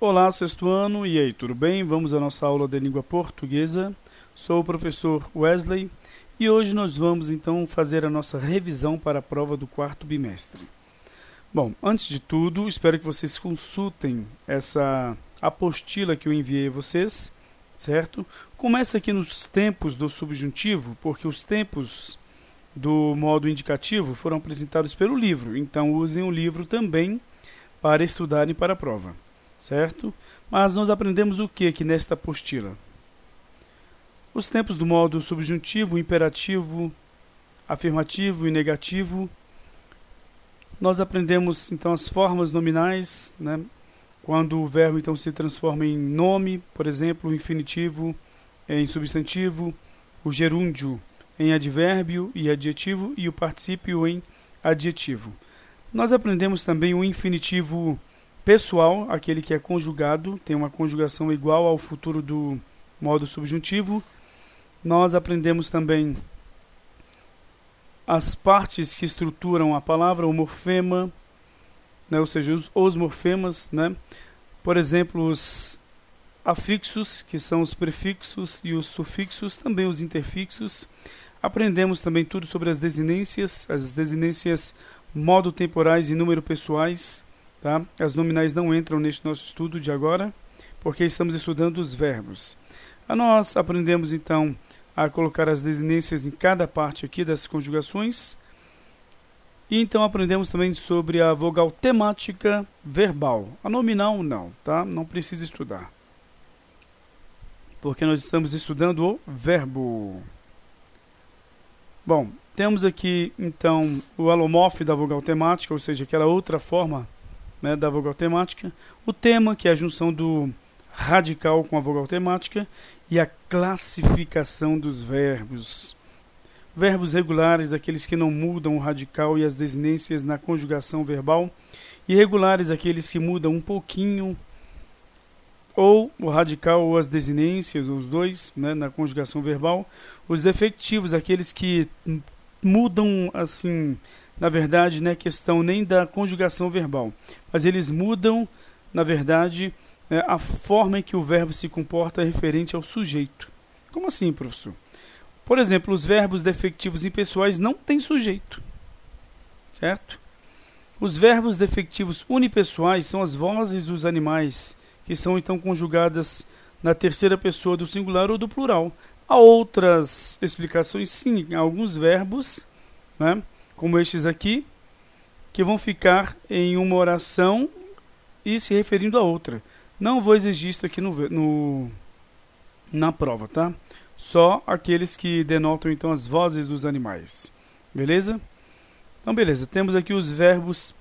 Olá, sexto ano, e aí, tudo bem? Vamos à nossa aula de língua portuguesa. Sou o professor Wesley e hoje nós vamos então fazer a nossa revisão para a prova do quarto bimestre. Bom, antes de tudo, espero que vocês consultem essa apostila que eu enviei a vocês, certo? Começa aqui nos tempos do subjuntivo, porque os tempos do modo indicativo foram apresentados pelo livro, então usem o livro também para estudarem para a prova. Certo? Mas nós aprendemos o que aqui nesta apostila? Os tempos do modo subjuntivo, imperativo, afirmativo e negativo. Nós aprendemos então as formas nominais, né? Quando o verbo então se transforma em nome, por exemplo, o infinitivo em substantivo, o gerúndio em advérbio e adjetivo e o particípio em adjetivo. Nós aprendemos também o infinitivo pessoal, aquele que é conjugado, tem uma conjugação igual ao futuro do modo subjuntivo. Nós aprendemos também as partes que estruturam a palavra, o morfema, né, ou seja, os morfemas, né? Por exemplo, os afixos, que são os prefixos, e os sufixos, também os interfixos. Aprendemos também tudo sobre as desinências modo temporais e número pessoais. Tá? As nominais não entram neste nosso estudo de agora, porque estamos estudando os verbos. Nós aprendemos então a colocar as desinências em cada parte aqui das conjugações. E então aprendemos também sobre a vogal temática verbal. A nominal não, tá? Não precisa estudar, porque nós estamos estudando o verbo. Bom, temos aqui então o alomorfe da vogal temática, ou seja, aquela outra forma, né, da vogal temática, o tema, que é a junção do radical com a vogal temática, e a classificação dos verbos. Verbos regulares, aqueles que não mudam o radical e as desinências na conjugação verbal, irregulares, aqueles que mudam um pouquinho, ou o radical ou as desinências, os dois, né, na conjugação verbal. Os defectivos, aqueles que mudam assim, na verdade, não é questão nem da conjugação verbal, mas eles mudam, na verdade, a forma em que o verbo se comporta referente ao sujeito. Como assim, professor? Por exemplo, os verbos defectivos impessoais não têm sujeito, certo? Os verbos defectivos unipessoais são as vozes dos animais, que são então conjugadas na terceira pessoa do singular ou do plural. Há outras explicações, sim, alguns verbos, né, como estes aqui, que vão ficar em uma oração e se referindo a outra. Não vou exigir isso aqui na prova, tá? Só aqueles que denotam então as vozes dos animais. Beleza? Então, beleza. Temos aqui os verbos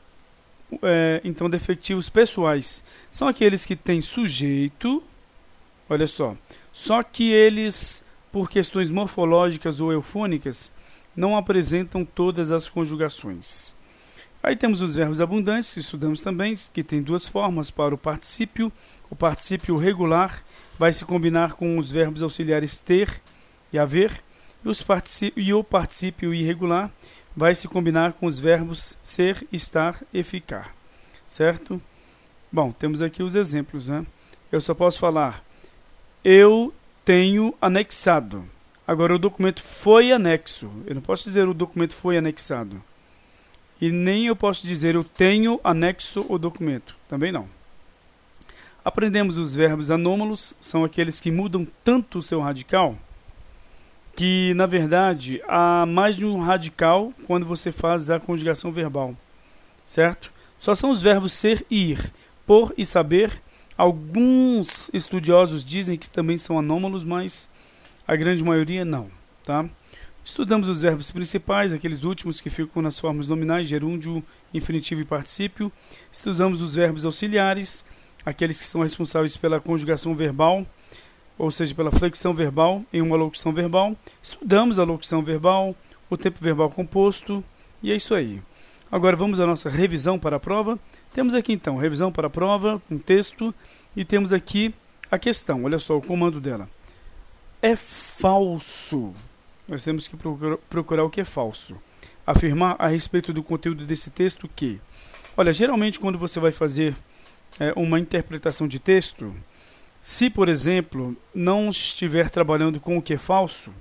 então defectivos pessoais. São aqueles que têm sujeito, olha só que eles, por questões morfológicas ou eufônicas, não apresentam todas as conjugações. Aí temos os verbos abundantes, que estudamos também, que tem duas formas para o particípio. O particípio regular vai se combinar com os verbos auxiliares ter e haver, e o particípio irregular vai se combinar com os verbos ser, estar e ficar. Certo? Bom, temos aqui os exemplos, né? Eu só posso falar, eu tenho anexado. Agora, o documento foi anexo. Eu não posso dizer o documento foi anexado. E nem eu posso dizer eu tenho anexo o documento. Também não. Aprendemos os verbos anômalos. São aqueles que mudam tanto o seu radical que, na verdade, há mais de um radical quando você faz a conjugação verbal. Certo? Só são os verbos ser e ir, por e saber. Alguns estudiosos dizem que também são anômalos, mas a grande maioria não, tá? Estudamos os verbos principais, aqueles últimos que ficam nas formas nominais, gerúndio, infinitivo e particípio. Estudamos os verbos auxiliares, aqueles que são responsáveis pela conjugação verbal, ou seja, pela flexão verbal em uma locução verbal. Estudamos a locução verbal, o tempo verbal composto, e é isso aí. Agora vamos à nossa revisão para a prova. Temos aqui então, revisão para a prova, um texto, e temos aqui a questão, olha só o comando dela. É falso. Nós temos que procurar o que é falso. Afirmar a respeito do conteúdo desse texto que, olha, geralmente quando você vai fazer uma interpretação de texto, se, por exemplo, não estiver trabalhando com o que é falso,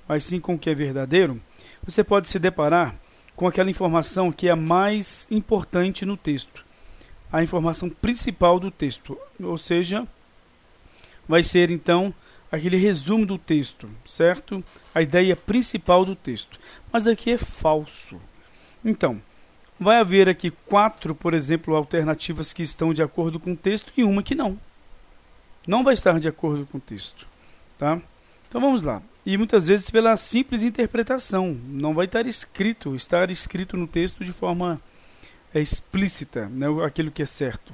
mas sim com o que é verdadeiro, você pode se deparar com aquela informação que é a mais importante no texto, a informação principal do texto, ou seja, vai ser então aquele resumo do texto, certo? A ideia principal do texto. Mas aqui é falso. Então, vai haver aqui 4, por exemplo, alternativas que estão de acordo com o texto e uma que não. Não vai estar de acordo com o texto. Tá? Então vamos lá. E muitas vezes pela simples interpretação. Não vai estar escrito no texto de forma explícita, né, aquilo que é certo.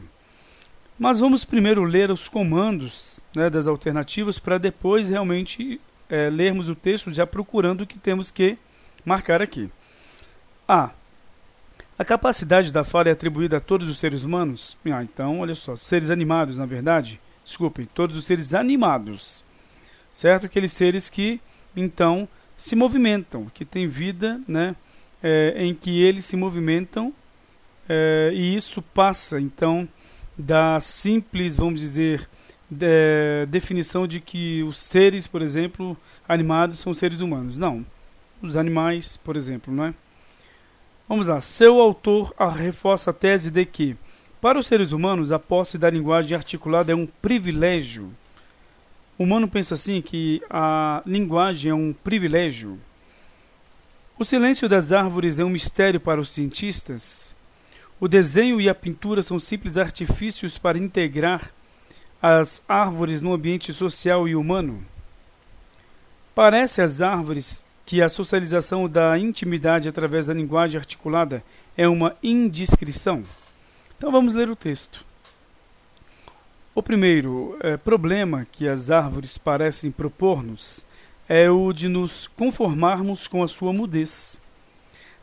Mas vamos primeiro ler os comandos, né, das alternativas para depois realmente lermos o texto já procurando o que temos que marcar aqui. A capacidade da fala é atribuída a todos os seres humanos? Então, olha só, seres animados, na verdade. Desculpem, todos os seres animados. Certo? Aqueles seres que, então, se movimentam, que têm vida, né, em que eles se movimentam, e isso passa, então, da simples, vamos dizer, definição de que os seres, por exemplo, animados são seres humanos. Não. Os animais, por exemplo, não é? Vamos lá. Seu autor reforça a tese de que, para os seres humanos, a posse da linguagem articulada é um privilégio. O humano pensa assim, que a linguagem é um privilégio. O silêncio das árvores é um mistério para os cientistas. O desenho e a pintura são simples artifícios para integrar as árvores no ambiente social e humano. Parece às árvores que a socialização da intimidade através da linguagem articulada é uma indiscrição. Então vamos ler o texto. O primeiro problema que as árvores parecem propor-nos é o de nos conformarmos com a sua mudez.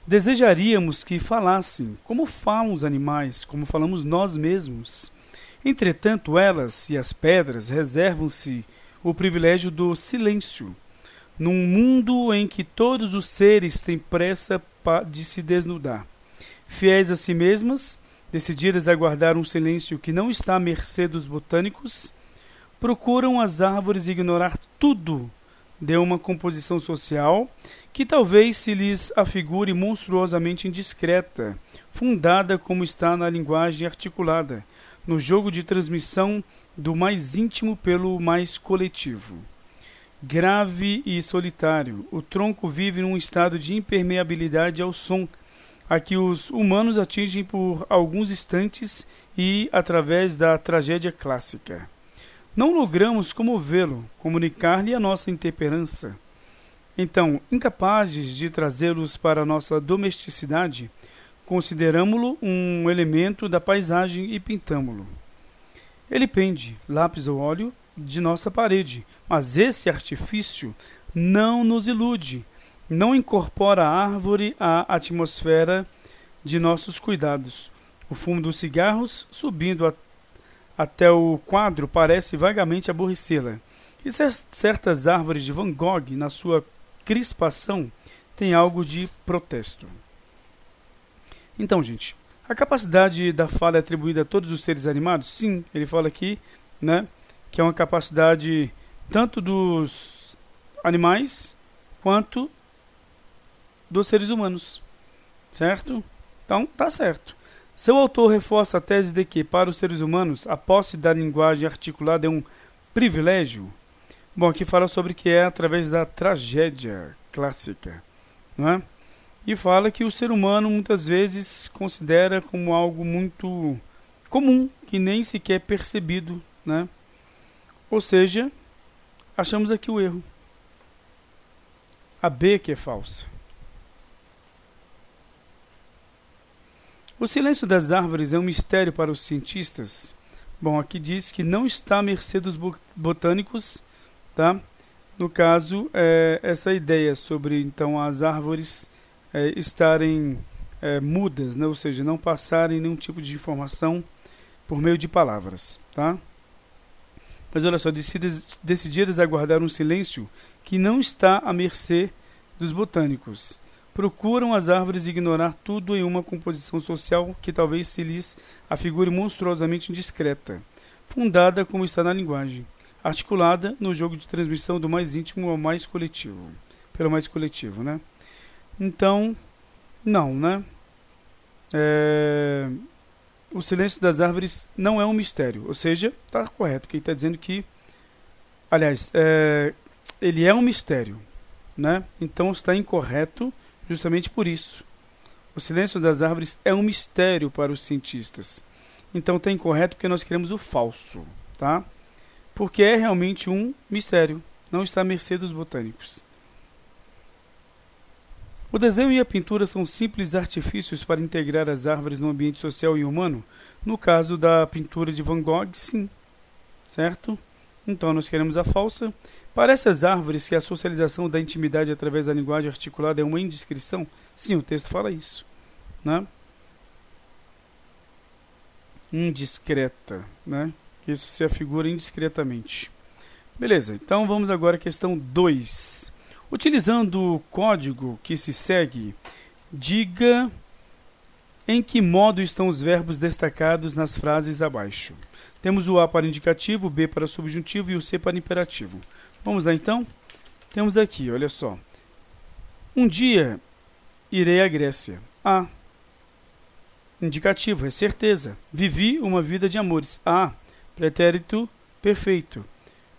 Desejaríamos que falassem como falam os animais, como falamos nós mesmos. Entretanto, elas e as pedras reservam-se o privilégio do silêncio, num mundo em que todos os seres têm pressa de se desnudar. Fiéis a si mesmas, decididas a guardar um silêncio que não está à mercê dos botânicos, procuram as árvores ignorar tudo de uma composição social que talvez se lhes afigure monstruosamente indiscreta, fundada como está na linguagem articulada, no jogo de transmissão do mais íntimo pelo mais coletivo. Grave e solitário, o tronco vive num estado de impermeabilidade ao som, a que os humanos atingem por alguns instantes e através da tragédia clássica. Não logramos comovê-lo, comunicar-lhe a nossa intemperança. Então, incapazes de trazê-los para a nossa domesticidade, consideramo-lo um elemento da paisagem e pintamo-lo. Ele pende, lápis ou óleo, de nossa parede, mas esse artifício não nos ilude, não incorpora a árvore à atmosfera de nossos cuidados. O fumo dos cigarros, subindo até o quadro, parece vagamente aborrecê-la. E certas árvores de Van Gogh, na sua crispação, têm algo de protesto. Então, gente, a capacidade da fala é atribuída a todos os seres animados? Sim, ele fala aqui, né, que é uma capacidade tanto dos animais quanto dos seres humanos, certo? Então, tá certo. Seu autor reforça a tese de que, para os seres humanos, a posse da linguagem articulada é um privilégio. Bom, aqui fala sobre que é através da tragédia clássica, não é? E fala que o ser humano muitas vezes considera como algo muito comum, que nem sequer é percebido, né? Ou seja, achamos aqui o erro. A B que é falsa. O silêncio das árvores é um mistério para os cientistas. Bom, aqui diz que não está à mercê dos botânicos, tá? No caso, essa ideia sobre então as árvores estarem mudas, né? Ou seja, não passarem nenhum tipo de informação por meio de palavras, tá? Mas olha só, decididas a guardar um silêncio que não está à mercê dos botânicos. procuram as árvores ignorar tudo em uma composição social que talvez se lhes afigure monstruosamente indiscreta, fundada como está na linguagem, articulada no jogo de transmissão do mais íntimo ao mais coletivo, pelo mais coletivo, né? Então, não, né? O silêncio das árvores não é um mistério, ou seja, está correto, porque ele está dizendo que, aliás, ele é um mistério, né? Então está incorreto justamente por isso. O silêncio das árvores é um mistério para os cientistas. Então está incorreto porque nós queremos o falso, tá? Porque é realmente um mistério, não está à mercê dos botânicos. O desenho e a pintura são simples artifícios para integrar as árvores no ambiente social e humano. No caso da pintura de Van Gogh, sim. Certo? Então nós queremos a falsa. Para essas árvores que a socialização da intimidade através da linguagem articulada é uma indiscrição? Sim, o texto fala isso, né? Indiscreta, né? Isso se afigura indiscretamente. Beleza, então vamos agora à questão 2. Utilizando o código que se segue, diga em que modo estão os verbos destacados nas frases abaixo. Temos o A para indicativo, o B para subjuntivo e o C para imperativo. Vamos lá então? Temos aqui, olha só. Um dia irei à Grécia. A. Indicativo, é certeza. Vivi uma vida de amores. A. Pretérito perfeito.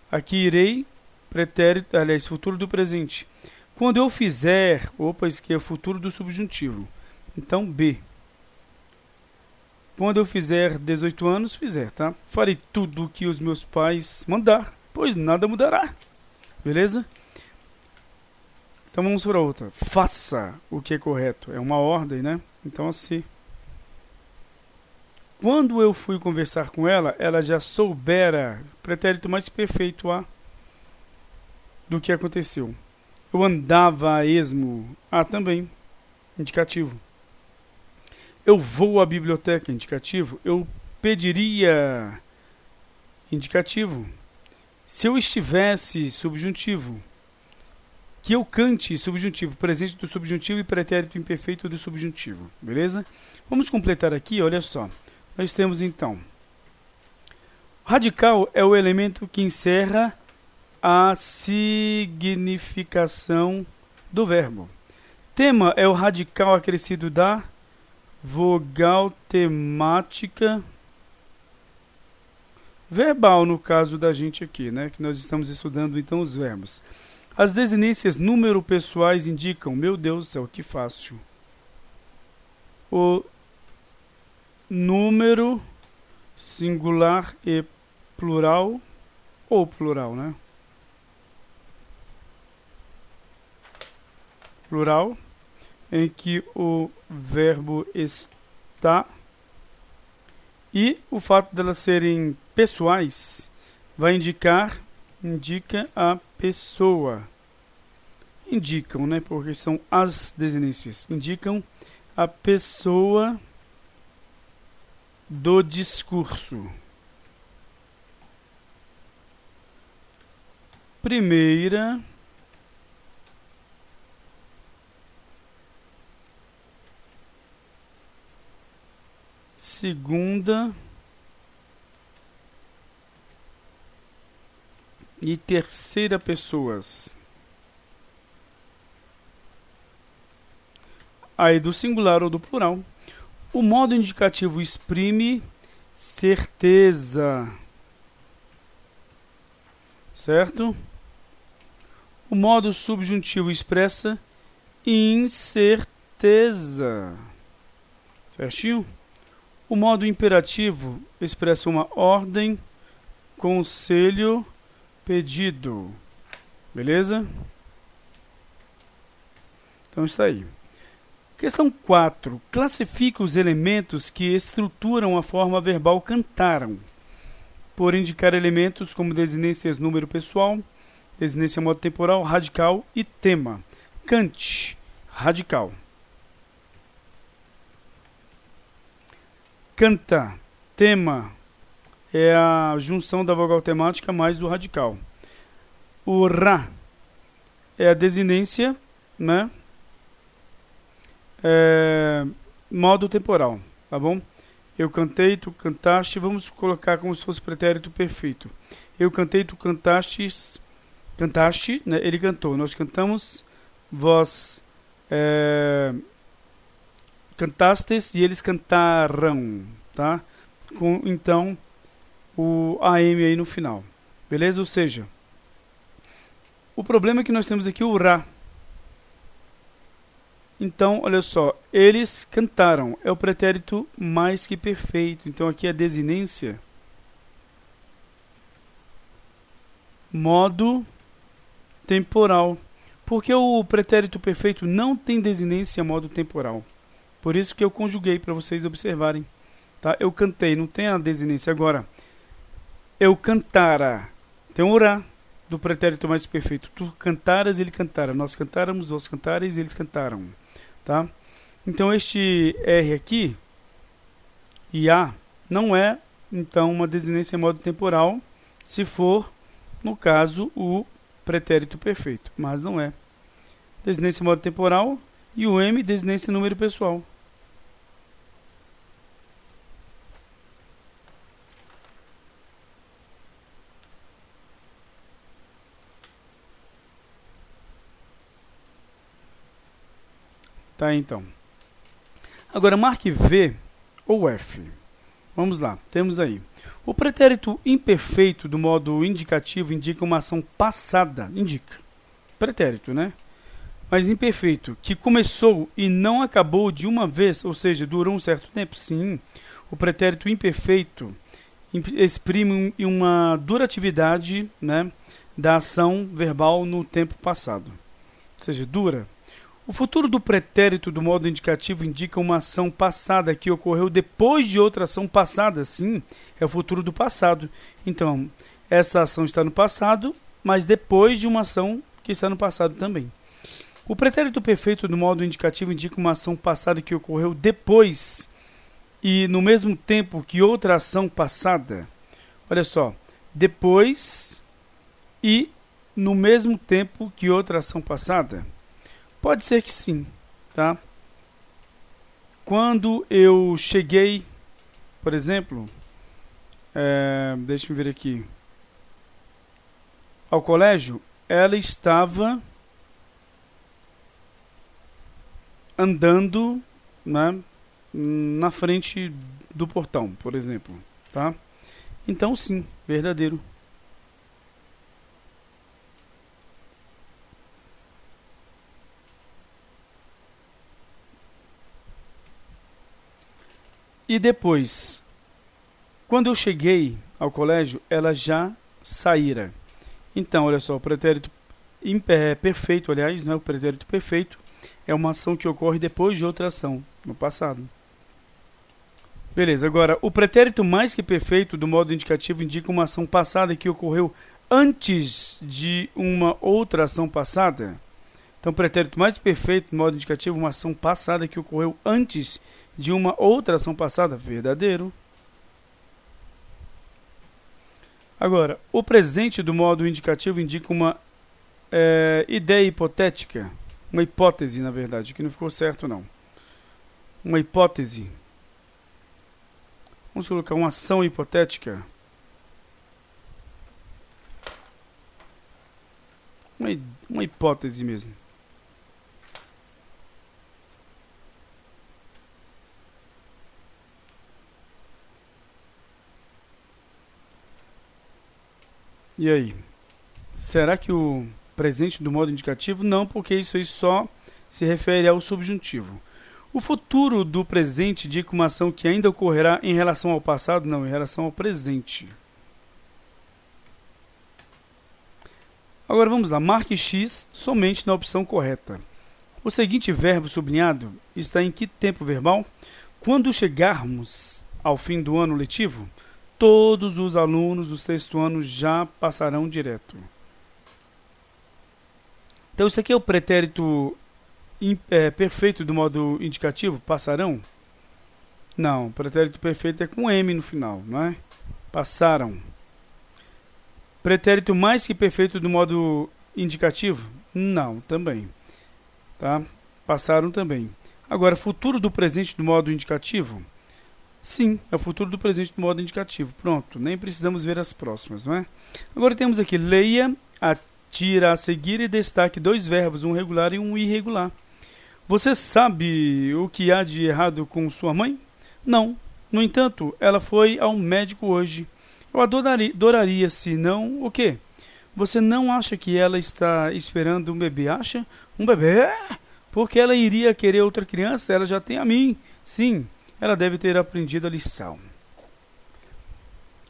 Aqui irei, pretérito, aliás, futuro do presente. Quando eu fizer, isso aqui é o futuro do subjuntivo. Então, B. Quando eu fizer 18 anos, fizer, tá? Farei tudo o que os meus pais mandar, pois nada mudará. Beleza? Então vamos para outra. Faça o que é correto. É uma ordem, né? Então, assim. Quando eu fui conversar com ela, ela já soubera, pretérito mais perfeito a, do que aconteceu. Eu andava a esmo, também, indicativo. Eu vou à biblioteca, indicativo. Eu pediria, indicativo. Se eu estivesse, subjuntivo. Que eu cante, subjuntivo, presente do subjuntivo e pretérito imperfeito do subjuntivo. Beleza? Vamos completar aqui, olha só. Nós temos então, radical é o elemento que encerra a significação do verbo. Tema é o radical acrescido da vogal temática verbal, no caso da gente aqui, né? Que nós estamos estudando então os verbos. As desinências número pessoais indicam, meu Deus do céu, que fácil. O número singular e plural, ou plural, né? Plural, em que o verbo está, e o fato delas serem pessoais vai indica a pessoa. Indicam, né? Porque são as desinências. Indicam a pessoa do discurso. Primeira, segunda e terceira pessoas. Aí do singular ou do plural. O modo indicativo exprime certeza, certo? O modo subjuntivo expressa incerteza, certinho? O modo imperativo expressa uma ordem, conselho, pedido, beleza? Então está aí. Questão 4. Classifique os elementos que estruturam a forma verbal cantaram, por indicar elementos como desinências número pessoal, desinência modo temporal, radical e tema. Cante, radical. Canta, tema, é a junção da vogal temática mais o radical. O ra é a desinência, né? modo temporal, tá bom? Eu cantei, tu cantaste, vamos colocar como se fosse pretérito perfeito. Eu cantei, tu cantastes, cantaste, né? Ele cantou, nós cantamos, vós cantastes e eles cantaram, tá? Com, então, o AM aí no final, beleza? Ou seja, o problema é que nós temos aqui o Rá. Então, olha só, eles cantaram, é o pretérito mais que perfeito. Então, aqui é a desinência, modo temporal. Porque o pretérito perfeito não tem desinência modo temporal. Por isso que eu conjuguei para vocês observarem. Tá? Eu cantei, não tem a desinência. Agora, eu cantara, tem um Rá do pretérito mais perfeito. Tu cantaras, ele cantara. Nós cantáramos, vós cantares, eles cantaram. Tá? Então este R aqui e A não é então uma desinência em modo temporal, se for, no caso, o pretérito perfeito, mas não é. Desinência em modo temporal e o M, desinência em número pessoal. Tá, então. Agora, marque V ou F. Vamos lá, temos aí. O pretérito imperfeito do modo indicativo indica uma ação passada. Indica. Pretérito, né? Mas imperfeito, que começou e não acabou de uma vez, ou seja, durou um certo tempo. Sim, o pretérito imperfeito exprime uma duratividade, né, da ação verbal no tempo passado. Ou seja, dura. O futuro do pretérito do modo indicativo indica uma ação passada que ocorreu depois de outra ação passada. Sim, é o futuro do passado. Então, essa ação está no passado, mas depois de uma ação que está no passado também. O pretérito perfeito do modo indicativo indica uma ação passada que ocorreu depois e no mesmo tempo que outra ação passada. Olha só, depois e no mesmo tempo que outra ação passada. Pode ser que sim, tá? Quando eu cheguei, por exemplo, deixa eu ver aqui, ao colégio, ela estava andando, né, na frente do portão, por exemplo, tá? Então sim, verdadeiro. E depois, quando eu cheguei ao colégio, ela já saíra. Então, olha só, o pretérito perfeito, aliás, né, o pretérito perfeito é uma ação que ocorre depois de outra ação, no passado. Beleza, agora, o pretérito mais que perfeito do modo indicativo indica uma ação passada que ocorreu antes de uma outra ação passada. Então, pretérito mais perfeito do modo indicativo, uma ação passada que ocorreu antes de uma outra ação passada. Verdadeiro. Agora, o presente do modo indicativo indica uma ideia hipotética. Uma hipótese, na verdade, que não ficou certo, não. Uma hipótese. Vamos colocar uma ação hipotética. Uma hipótese mesmo. E aí? Será que o presente do modo indicativo? Não, porque isso aí só se refere ao subjuntivo. O futuro do presente indica uma ação que ainda ocorrerá em relação ao passado? Não, em relação ao presente. Agora vamos lá, marque X somente na opção correta. O seguinte verbo sublinhado está em que tempo verbal? Quando chegarmos ao fim do ano letivo, todos os alunos do sexto ano já passarão direto. Então, isso aqui é o pretérito perfeito do modo indicativo, passarão? Não, o pretérito perfeito é com M no final, não é? Passaram. Pretérito mais que perfeito do modo indicativo? Não, também. Tá? Passaram também. Agora, futuro do presente do modo indicativo? Sim, é o futuro do presente do modo indicativo. Pronto, nem precisamos ver as próximas, não é? Agora temos aqui, leia, atira a seguir e destaque 2 verbos, um regular e um irregular. Você sabe o que há de errado com sua mãe? Não. No entanto, ela foi ao médico hoje. Eu adoraria, se não, o quê? Você não acha que ela está esperando um bebê? Acha? Um bebê? Porque ela iria querer outra criança? Ela já tem a mim. Sim, ela deve ter aprendido a lição.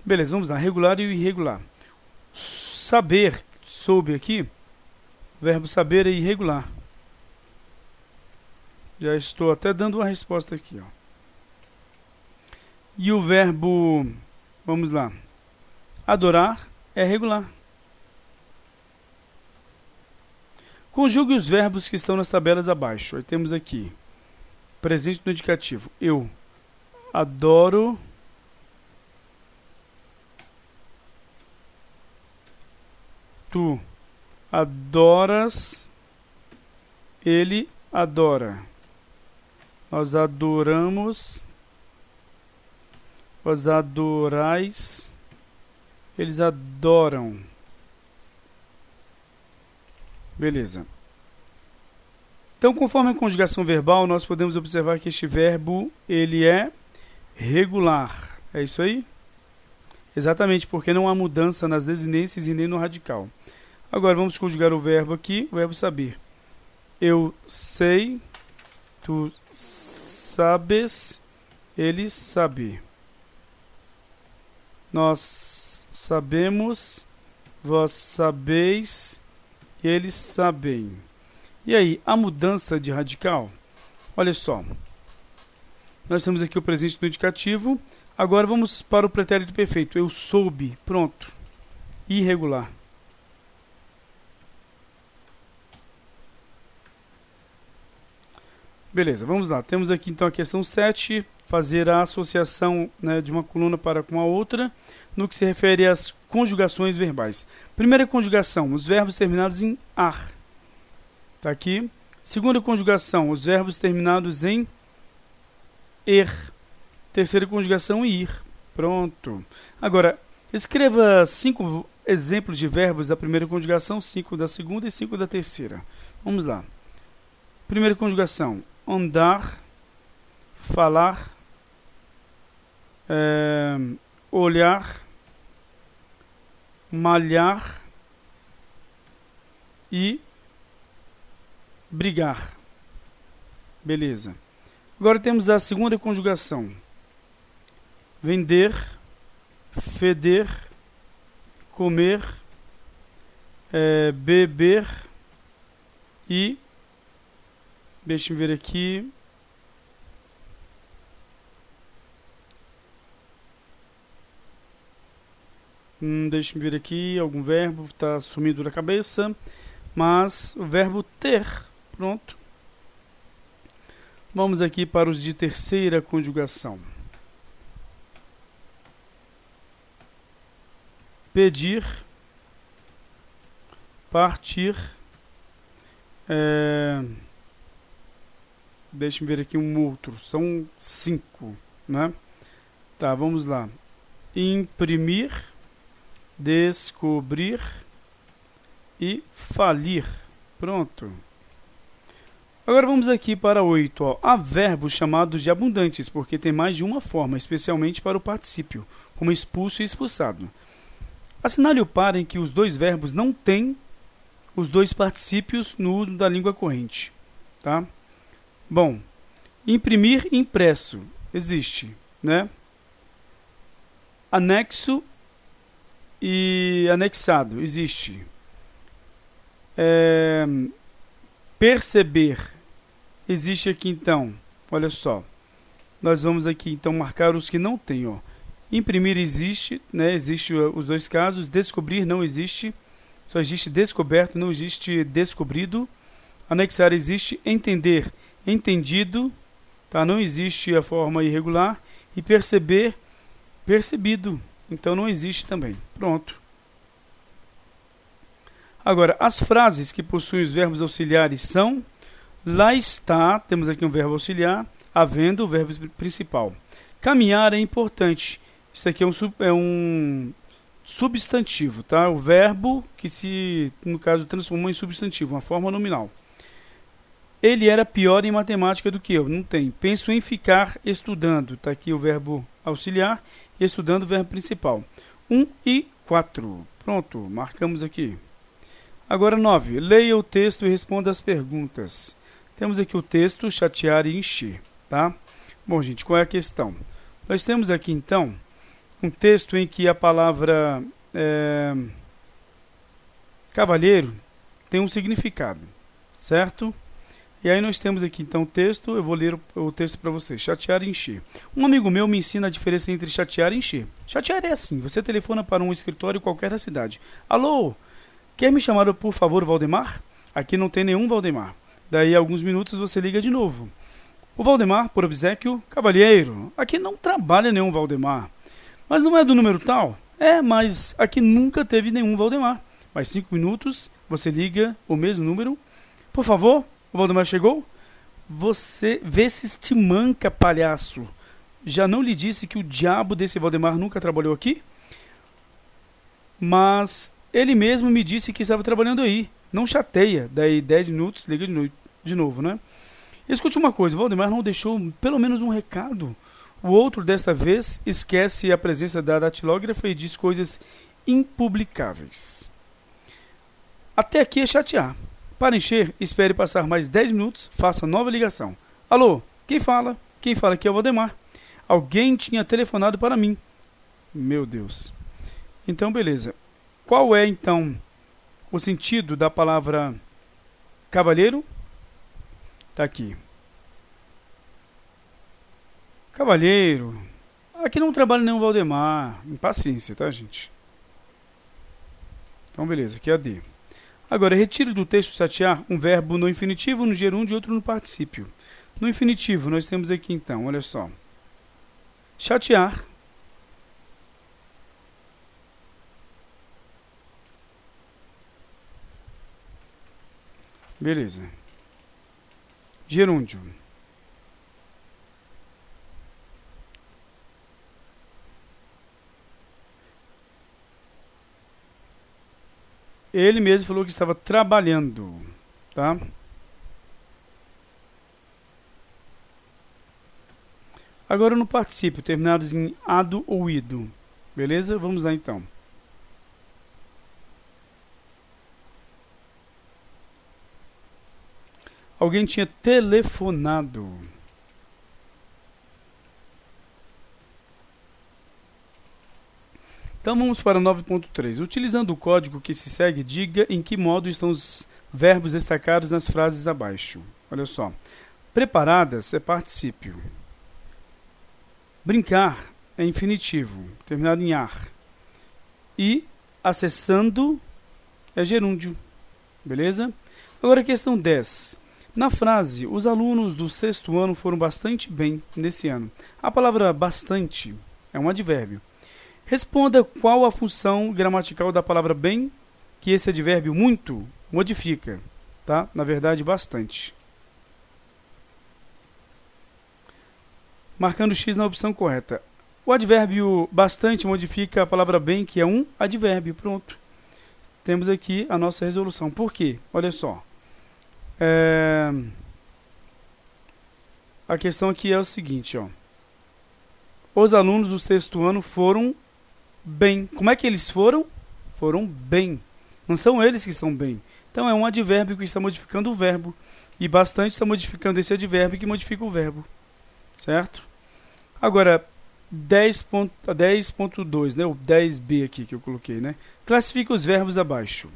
Beleza, vamos lá. Regular e o irregular. Saber, soube aqui. O verbo saber é irregular. Já estou até dando uma resposta aqui, ó. E o verbo, vamos lá, adorar é regular. Conjugue os verbos que estão nas tabelas abaixo. Aí temos aqui, presente no indicativo. Eu adoro tu adoras, ele adora. Nós adoramos, vós adorais, eles adoram. Beleza. Então, conforme a conjugação verbal, nós podemos observar que este verbo, ele é regular. É isso aí? Exatamente, porque não há mudança nas desinências e nem no radical. Agora, vamos conjugar o verbo aqui, o verbo saber. Eu sei, tu sabes, ele sabe. Nós sabemos, vós sabeis, eles sabem. E aí, a mudança de radical? Olha só. Nós temos aqui o presente no indicativo. Agora vamos para o pretérito perfeito. Eu soube. Pronto. Irregular. Beleza, vamos lá. Temos aqui então a questão 7. Fazer a associação, né, de uma coluna para com a outra, no que se refere às conjugações verbais. Primeira conjugação, os verbos terminados em ar. Está aqui. Segunda conjugação, os verbos terminados em er. Terceira conjugação, ir. Pronto. Agora, escreva 5 exemplos de verbos da primeira conjugação, 5 da segunda e 5 da terceira. Vamos lá. Primeira conjugação, andar, falar, olhar, malhar e brigar. Beleza. Agora temos a segunda conjugação. Vender, feder, comer, beber e... Deixa eu ver aqui. Deixa eu ver aqui. Algum verbo está sumido da cabeça. Mas o verbo ter. Pronto. Vamos aqui para os de terceira conjugação. Pedir. Partir. Deixa eu ver aqui um outro. São 5, né? Tá, vamos lá. Imprimir, descobrir e falir. Pronto. Agora vamos aqui para 8. Ó. Há verbos chamados de abundantes, porque tem mais de uma forma, especialmente para o particípio, como expulso e expulsado. Assinale o par em que os 2 verbos não têm os 2 particípios no uso da língua corrente. Tá? Bom, imprimir, impresso, existe, né? Anexo e anexado, existe. Perceber, existe aqui então, olha só. Nós vamos aqui então marcar os que não tem, ó. Imprimir existe, né? Existe os 2 casos. Descobrir não existe, só existe descoberto, não existe descobrido. Anexar existe. Entender, entendido, tá? Não existe a forma irregular. E perceber, percebido, então não existe também. Pronto. Agora, as frases que possuem os verbos auxiliares são Lá está, temos aqui um verbo auxiliar, havendo o verbo principal. Caminhar é importante. Isso aqui é um substantivo, tá? O verbo que se, no caso, transformou em substantivo, uma forma nominal. Ele era pior em matemática do que eu. Não tem. Penso em ficar estudando. Está aqui o verbo auxiliar e estudando o verbo principal. 1 e 4. Pronto, marcamos aqui. Agora 9. Leia o texto e responda as perguntas. Temos aqui o texto, chatear e encher. Tá? Bom, gente, qual é a questão? Nós temos aqui, então, um texto em que a palavra cavalheiro tem um significado. Certo? E aí nós temos aqui, então, o texto. Eu vou ler o texto para você. Chatear e encher. Um amigo meu me ensina a diferença entre chatear e encher. Chatear é assim. Você telefona para um escritório qualquer da cidade. Alô, quer me chamar por favor, Valdemar? Aqui não tem nenhum Valdemar. Daí, a alguns minutos, você liga de novo. O Valdemar, por obséquio, cavalheiro. Aqui não trabalha nenhum Valdemar. Mas não é do número tal? É, mas aqui nunca teve nenhum Valdemar. Mais 5 minutos, você liga o mesmo número. Por favor, o Valdemar chegou? Você vê se este manca, palhaço. Já não lhe disse que o diabo desse Valdemar nunca trabalhou aqui? Mas ele mesmo me disse que estava trabalhando aí. Não chateia. Daí 10 minutos, liga de novo, né? Escute uma coisa, o Valdemar não deixou pelo menos um recado. O outro, desta vez, esquece a presença da datilógrafa e diz coisas impublicáveis. Até aqui é chatear. Para encher, espere passar mais 10 minutos, faça nova ligação. Alô, quem fala? Quem fala aqui é o Valdemar. Alguém tinha telefonado para mim. Meu Deus. Então, beleza. Qual é, então, o sentido da palavra cavalheiro? Está aqui. Cavalheiro. Aqui não trabalha nenhum Valdemar. Impaciência, tá, gente? Então, beleza. Aqui é a D. Agora, retire do texto chatear um verbo no infinitivo, no gerúndio e outro no particípio. No infinitivo, nós temos aqui, então, olha só. Chatear. Beleza. Gerúndio. Ele mesmo falou que estava trabalhando, tá? Agora no particípio, terminados em ado ou ido. Beleza? Vamos lá então. Alguém tinha telefonado. Então vamos para 9.3. Utilizando o código que se segue, diga em que modo estão os verbos destacados nas frases abaixo. Olha só. Preparadas é particípio. Brincar é infinitivo, terminado em ar. E acessando é gerúndio. Beleza? Agora a questão 10. Na frase, os alunos do 6º ano foram bastante bem nesse ano. A palavra bastante é um advérbio. Responda qual a função gramatical da palavra bem, que esse advérbio muito modifica. Tá? Na verdade, bastante. Marcando X na opção correta. O advérbio bastante modifica a palavra bem, que é um advérbio. Pronto. Temos aqui a nossa resolução. Por quê? Olha só. A questão aqui é o seguinte, ó. Os alunos do 6º ano foram bem. Como é que eles foram? Foram bem. Não são eles que são bem. Então é um advérbio que está modificando o verbo. E bastante está modificando esse advérbio que modifica o verbo. Certo? Agora, 10.2, né? O 10b aqui que eu coloquei, né? Classifica os verbos abaixo.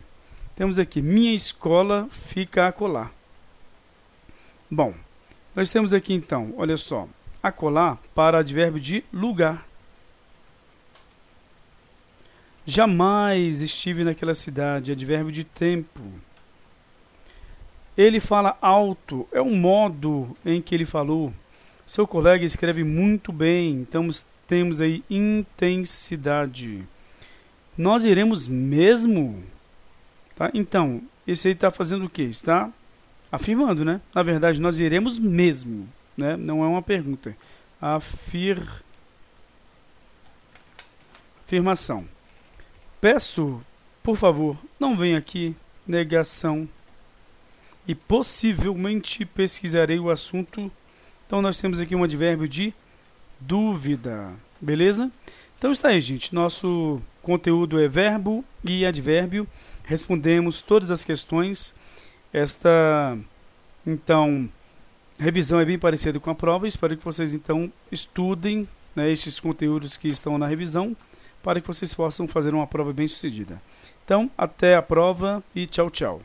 Temos aqui, minha escola fica acolá. Bom, nós temos aqui então, olha só, acolá para advérbio de lugar. Jamais estive naquela cidade, advérbio de tempo. Ele fala alto, é um modo em que ele falou. Seu colega escreve muito bem, então temos aí intensidade. Nós iremos mesmo? Tá? Então, esse aí está fazendo o quê? Está Afirmando, né? Na verdade, nós iremos mesmo, né? Não é uma pergunta. Afirmação. Peço, por favor, não venha aqui. Negação. E possivelmente pesquisarei o assunto. Então, nós temos aqui um advérbio de dúvida. Beleza? Então, está aí, gente. Nosso conteúdo é verbo e advérbio. Respondemos todas as questões. Esta, então, revisão é bem parecida com a prova. Espero que vocês, então, estudem, né, estes conteúdos que estão na revisão, para que vocês possam fazer uma prova bem sucedida. Então, até a prova e tchau, tchau.